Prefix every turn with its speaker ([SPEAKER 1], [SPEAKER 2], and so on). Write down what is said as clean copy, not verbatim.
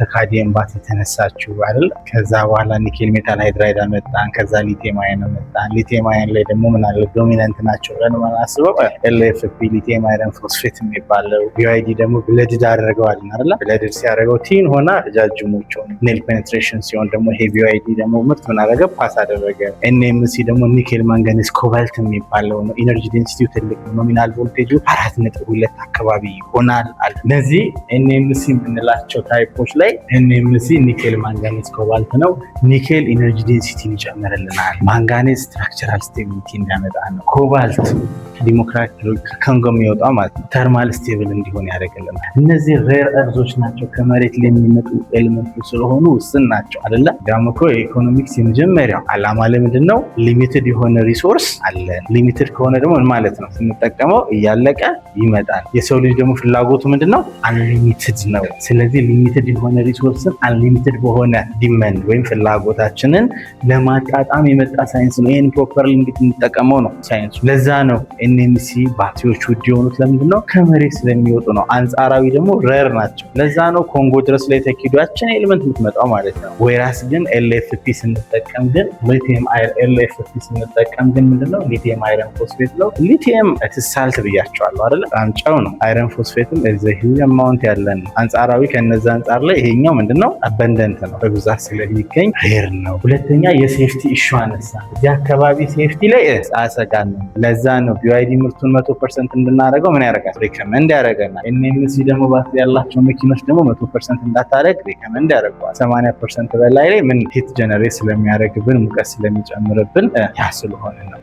[SPEAKER 1] ከካዲየም ባትሪ ተነሳችሁ አይደል? ከዛ በኋላ ኒኬል ሜታል ሃይድራይድ አመጣን። ከዛ ሊቲየም አየን አመጣን። ሊቲየም አየን ላይ ደግሞ ምን አለ ዶሚናንት ናቸው ብለን ማናስበው ኤልኤፍፒ ሊቲየም አይረን ፎስፌት የሚባለው ቢዋይዲ ደግሞ ብለድድ አደረገዋል አይደል? ብለድድ ሲያደርገው ቲን ሆና ረጃጅሞች ሆኑ። ኔል ፔኔትሬሽን ሲሆን ደግሞ ይሄ ቢዋይዲ ደግሞ ምርት ምን አደረገ? ፓስ አደረገ። ኤንኤምሲ ደግሞ ኒኬል ማንጋኒዝ ኮባልት የሚባለው ነው። ኢነርጂ ዴንሲቲው ትልቅ ነው። ኖሚናል ቮልቴጁ 4.2 አካባቢ ይሆናል አለ። እነዚህ ኤንኤምሲ የምንላቸው ታይፖች ላይ ኤንኤምሲ ኒኬል ማንጋኒዝ ኮባልት ነው። ኒኬል ኢነርጂ ዴንሲቲን ይጨምርልናል። ማንጋኒዝ ስትራክቸራል ስቴቢሊቲ እንዲያመጣ ነው። ኮባልት ዲሞክራቲክ ከኮንጎ የሚወጣው ማለት ነው ተርማል ስቴብል እንዲሆን ያደርግልናል። እነዚህ ሬር እርዞች ናቸው። ከመሬት ላይ የሚመጡ ኤሌመንቶች ስለሆኑ ውስን ናቸው አይደለ? ያም እኮ የኢኮኖሚክስ የመጀመሪያው ዓላማ ለምንድን ነው? ሊሚትድ የሆነ ሪሶርስ አለን። ሊሚትድ ከሆነ ደግሞ ማለት ነው ስንጠቀመው እያለቀ ይመጣል። የሰው ልጅ ደግሞ ፍላጎቱ ምንድነው? አንሊሚትድ ነው። ስለዚህ ሊሚትድ የሆነ ሪሶርስን አንሊሚትድ በሆነ ዲማንድ ወይም ፍላጎታችንን ለማጣጣም የመጣ ሳይንስ ነው። ይህን ፕሮፐርሊ እንግዲህ እንጠቀመው ነው ሳይንሱ። ለዛ ነው ኤንኤምሲ ባትሪዎች ውድ የሆኑት። ለምንድነው? ከመሬት ስለሚወጡ ነው። አንጻራዊ ደግሞ ሬር ናቸው። ለዛ ነው ኮንጎ ድረስ ላይ ተኪዷችን ኤሌመንት የምትመጣው ማለት ነው። ወይራስ ግን ኤልኤፍፒ ስንጠቀም ግን ሊቲየም አይረን ኤልኤፍፒ ስንጠቀም ግን ምንድነው? ሊቲየም አይረን ፎስፌት ነው። ሊቲየም ሳልት ብያቸዋለሁ አይደለ? ጨው ነው። አይረን ፎስፌትም እዚህ አማውንት ያለን አንጻራዊ ከነዛ አንጻር ላይ ይሄኛው ምንድነው? አበንደንት ነው፣ በብዛት ስለሚገኝ ሬር ነው። ሁለተኛ የሴፍቲ ኢሹ አነሳ። እዚህ አካባቢ ሴፍቲ ላይ አሰጋን ነው። ለዛ ነው ቢዋይዲ ምርቱን 100% እንድናደርገው ምን ያደርጋል? ሪከመንድ ያደርገናል። ኤንኤምሲ ደግሞ ባትሪ ያላቸው መኪኖች ደግሞ 100% እንዳታደርግ ሪከመንድ ያደርገዋል። 80% በላይ ላይ ምን ሂት ጀነሬት ስለሚያደርግብን ሙቀት ስለሚጨምርብን ያ ስለሆነ ነው።